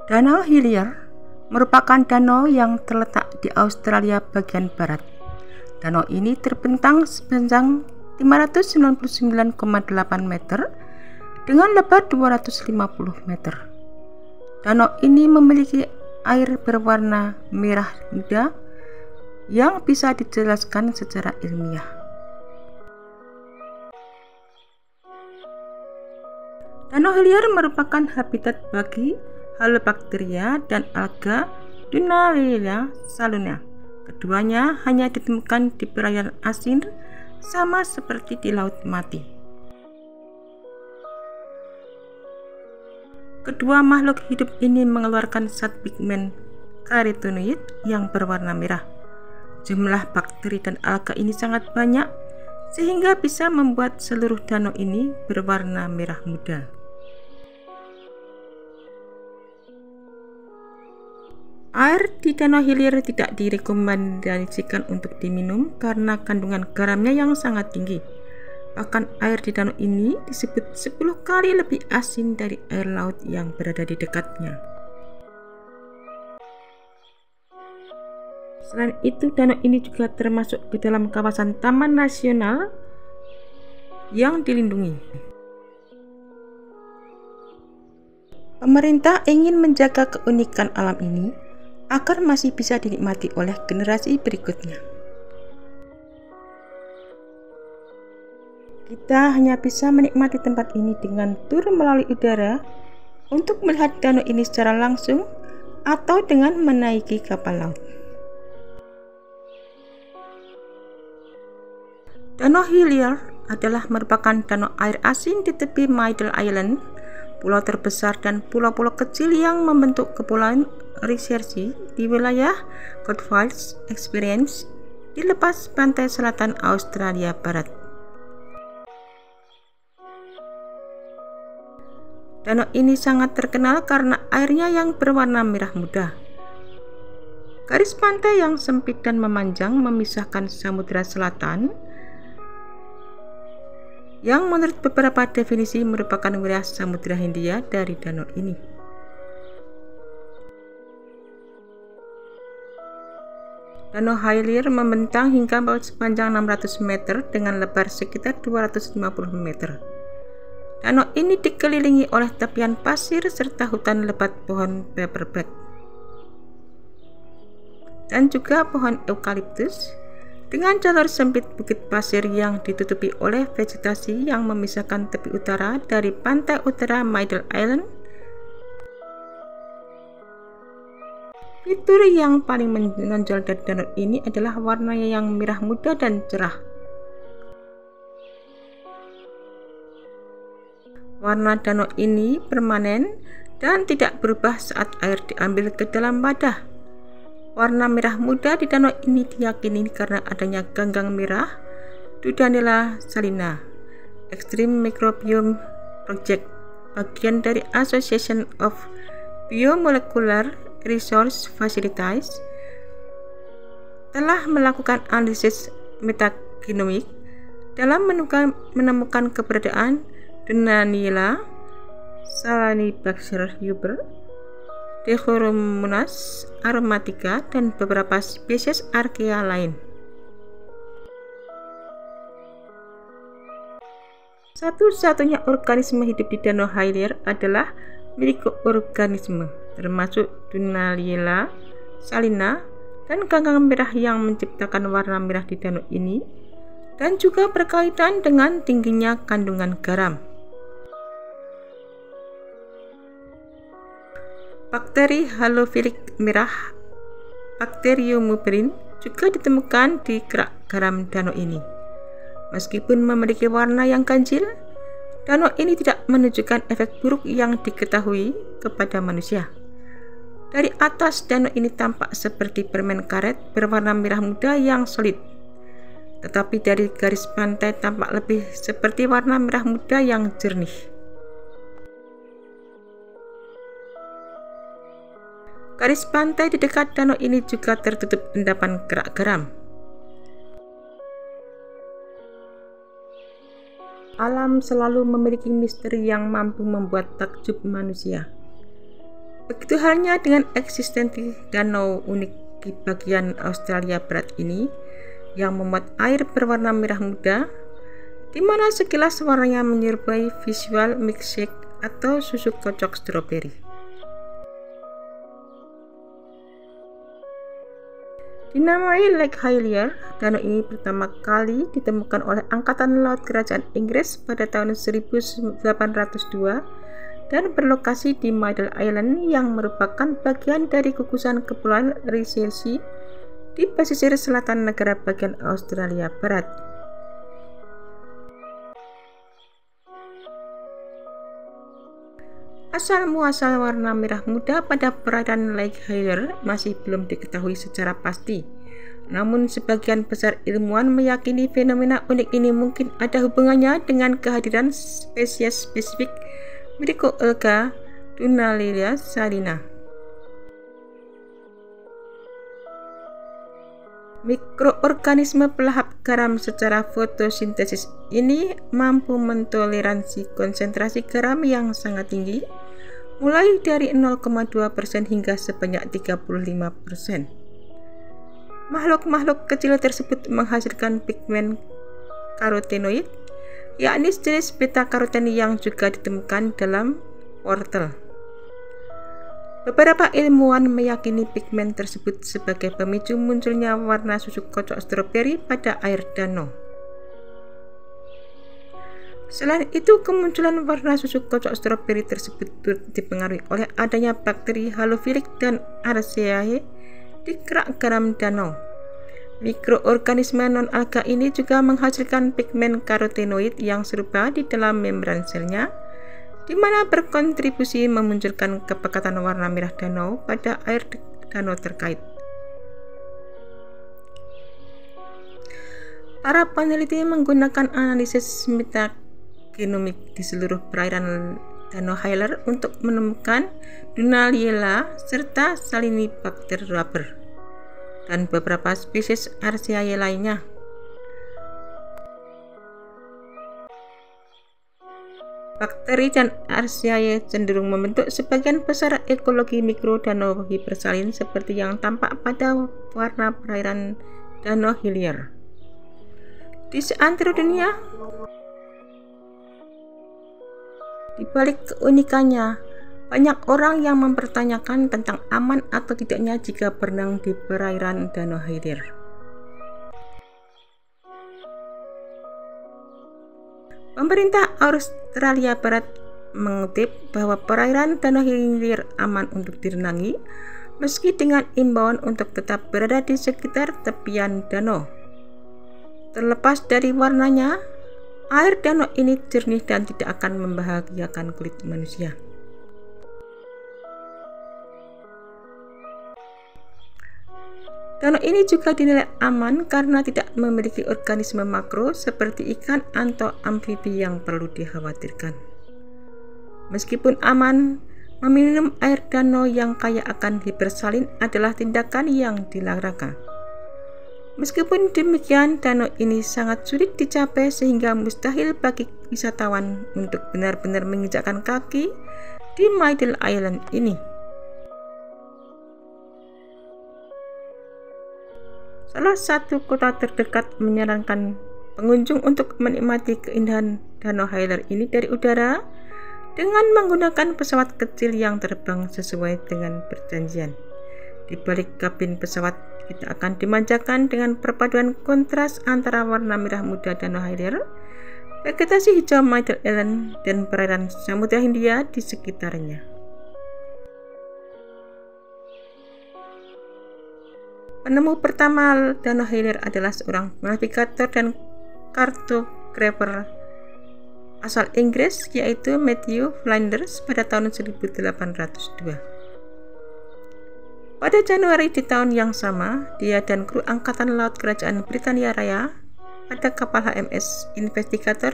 Danau Hillier merupakan danau yang terletak di Australia bagian barat. Danau ini terbentang sepanjang 599,8 meter dengan lebar 250 meter. Danau ini memiliki air berwarna merah muda yang bisa dijelaskan secara ilmiah. Danau Hillier merupakan habitat bagi halobakteria dan alga Dunaliella saluna. Keduanya hanya ditemukan di perairan asin, sama seperti di Laut Mati. Kedua makhluk hidup ini mengeluarkan zat pigmen karotenoid yang berwarna merah. Jumlah bakteri dan alga ini sangat banyak, sehingga bisa membuat seluruh danau ini berwarna merah muda. Air di Danau Hillier tidak direkomendasikan untuk diminum karena kandungan garamnya yang sangat tinggi. Bahkan air di danau ini disebut 10 kali lebih asin dari air laut yang berada di dekatnya. Selain itu, danau ini juga termasuk ke dalam kawasan Taman Nasional yang dilindungi. Pemerintah ingin menjaga keunikan alam ini agar masih bisa dinikmati oleh generasi berikutnya. Kita hanya bisa menikmati tempat ini dengan tur melalui udara untuk melihat danau ini secara langsung atau dengan menaiki kapal laut. Danau Hillier adalah merupakan danau air asin di tepi Middle Island, pulau terbesar dan pulau-pulau kecil yang membentuk kepulauan Research di wilayah Coldfields Experience di lepas pantai selatan Australia Barat. Danau ini sangat terkenal karena airnya yang berwarna merah muda. Garis pantai yang sempit dan memanjang memisahkan Samudra Selatan, yang menurut beberapa definisi merupakan wilayah Samudra Hindia dari danau ini. Danau Hillier membentang hingga sepanjang 600 meter dengan lebar sekitar 250 meter. Danau ini dikelilingi oleh tepian pasir serta hutan lebat pohon paperback dan juga pohon eukaliptus dengan jalur sempit bukit pasir yang ditutupi oleh vegetasi yang memisahkan tepi utara dari pantai utara Middle Island. Fitur yang paling menonjol dari danau ini adalah warnanya yang merah muda dan cerah. Warna danau ini permanen dan tidak berubah saat air diambil ke dalam wadah. Warna merah muda di danau ini diyakini karena adanya ganggang merah Dunaliella salina. Extreme Microbiome Project, bagian dari Association of Biomolecular Resource Facilities, telah melakukan analisis metagenomik dalam menemukan keberadaan Dunaliella Salinibacter Huber, Dichloromonas aromatica, dan beberapa spesies Archaea lain. Satu-satunya organisme hidup di Danau Hillier adalah mikroorganisme, termasuk Dunaliella salina dan ganggang merah yang menciptakan warna merah di danau ini, dan juga berkaitan dengan tingginya kandungan garam. Bakteri halofilik merah Bacterium muberin juga ditemukan di kerak garam danau ini. Meskipun memiliki warna yang ganjil, danau ini tidak menunjukkan efek buruk yang diketahui kepada manusia. Dari atas, danau ini tampak seperti permen karet berwarna merah muda yang solid, tetapi dari garis pantai tampak lebih seperti warna merah muda yang jernih. Garis pantai di dekat danau ini juga tertutup endapan kerak garam. Alam selalu memiliki misteri yang mampu membuat takjub manusia. Begitu halnya dengan eksistensi danau unik di bagian Australia Barat ini yang membuat air berwarna merah muda, di mana sekilas warnanya menyerupai visual milkshake atau susu kocok stroberi. Dinamai Lake Hillier, danau ini pertama kali ditemukan oleh Angkatan Laut Kerajaan Inggris pada tahun 1802 dan berlokasi di Middle Island yang merupakan bagian dari gugusan Kepulauan Regency di pesisir selatan negara bagian Australia Barat. Asal-muasal warna merah muda pada perairan Lake Hillier masih belum diketahui secara pasti. Namun sebagian besar ilmuwan meyakini fenomena unik ini mungkin ada hubungannya dengan kehadiran spesies spesifik Microalga Dunalia salina. Mikroorganisme pelahap garam secara fotosintesis ini mampu mentoleransi konsentrasi garam yang sangat tinggi, mulai dari 0,2% hingga sebanyak 35%. Makhluk-makhluk kecil tersebut menghasilkan pigmen karotenoid, yakni jenis beta-karoten yang juga ditemukan dalam wortel. Beberapa ilmuwan meyakini pigmen tersebut sebagai pemicu munculnya warna susu kocok stroberi pada air danau. Selain itu, kemunculan warna susu kocok stroberi tersebut dipengaruhi oleh adanya bakteri halophilic dan Archaea di kerak garam danau. Mikroorganisme non-alga ini juga menghasilkan pigmen karotenoid yang serupa di dalam membran selnya, di mana berkontribusi memunculkan kepekatan warna merah danau pada air danau terkait. Para peneliti menggunakan analisis metagenomik di seluruh perairan Danau Hillier untuk menemukan Dunalia serta Salinibacter rubber dan beberapa spesies Archaea lainnya. Bakteri dan Archaea cenderung membentuk sebagian besar ekologi mikro danau hipersalin seperti yang tampak pada warna perairan Danau Hillier. Di seantero dunia, di balik keunikannya, banyak orang yang mempertanyakan tentang aman atau tidaknya jika berenang di perairan Danau Hillier. Pemerintah Australia Barat mengutip bahwa perairan Danau Hillier aman untuk direnangi, meski dengan imbauan untuk tetap berada di sekitar tepian danau. Terlepas dari warnanya, air danau ini jernih dan tidak akan membahayakan kulit manusia. Danau ini juga dinilai aman karena tidak memiliki organisme makro seperti ikan atau amfibi yang perlu dikhawatirkan. Meskipun aman, meminum air danau yang kaya akan hipersalin adalah tindakan yang dilarang. Meskipun demikian, danau ini sangat sulit dicapai sehingga mustahil bagi wisatawan untuk benar-benar menginjakkan kaki di Middle Island ini. Salah satu kota terdekat menyarankan pengunjung untuk menikmati keindahan Danau Hillier ini dari udara dengan menggunakan pesawat kecil yang terbang sesuai dengan perjanjian. Di balik kabin pesawat, kita akan dimanjakan dengan perpaduan kontras antara warna merah muda Danau Hillier, vegetasi hijau Middle Island, dan perairan Samudra Hindia di sekitarnya. Penemu pertama Danau Hillier adalah seorang navigator dan kartografer asal Inggris, yaitu Matthew Flinders pada tahun 1802. Pada Januari di tahun yang sama, dia dan kru Angkatan Laut Kerajaan Britania Raya pada kapal HMS Investigator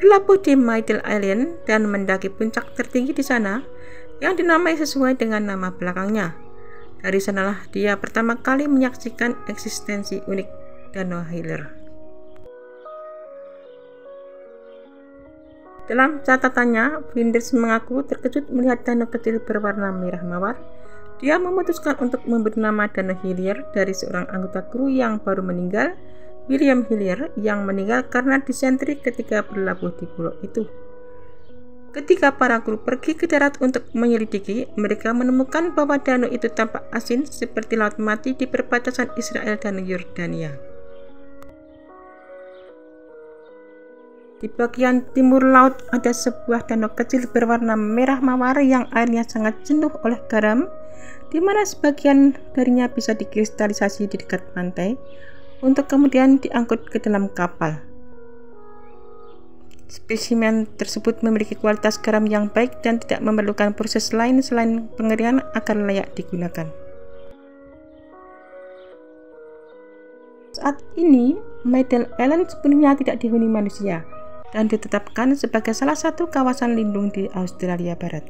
berlabuh di Middle Island dan mendaki puncak tertinggi di sana yang dinamai sesuai dengan nama belakangnya. Dari sanalah dia pertama kali menyaksikan eksistensi unik Danau Hillier. Dalam catatannya, Flinders mengaku terkejut melihat danau kecil berwarna merah mawar. Dia memutuskan untuk memberi nama Danau Hillier dari seorang anggota kru yang baru meninggal, William Hillier, yang meninggal karena disentri ketika berlabuh di pulau itu. Ketika para kru pergi ke darat untuk menyelidiki, mereka menemukan bahwa danau itu tampak asin seperti laut mati di perbatasan Israel dan Yordania. Di bagian timur laut ada sebuah danau kecil berwarna merah mawar yang airnya sangat jenuh oleh garam, di mana sebagian darinya bisa dikristalisasi di dekat pantai untuk kemudian diangkut ke dalam kapal. Spesimen tersebut memiliki kualitas garam yang baik dan tidak memerlukan proses lain selain pengeringan agar layak digunakan. Saat ini, Maiden Island sepenuhnya tidak dihuni manusia dan ditetapkan sebagai salah satu kawasan lindung di Australia Barat.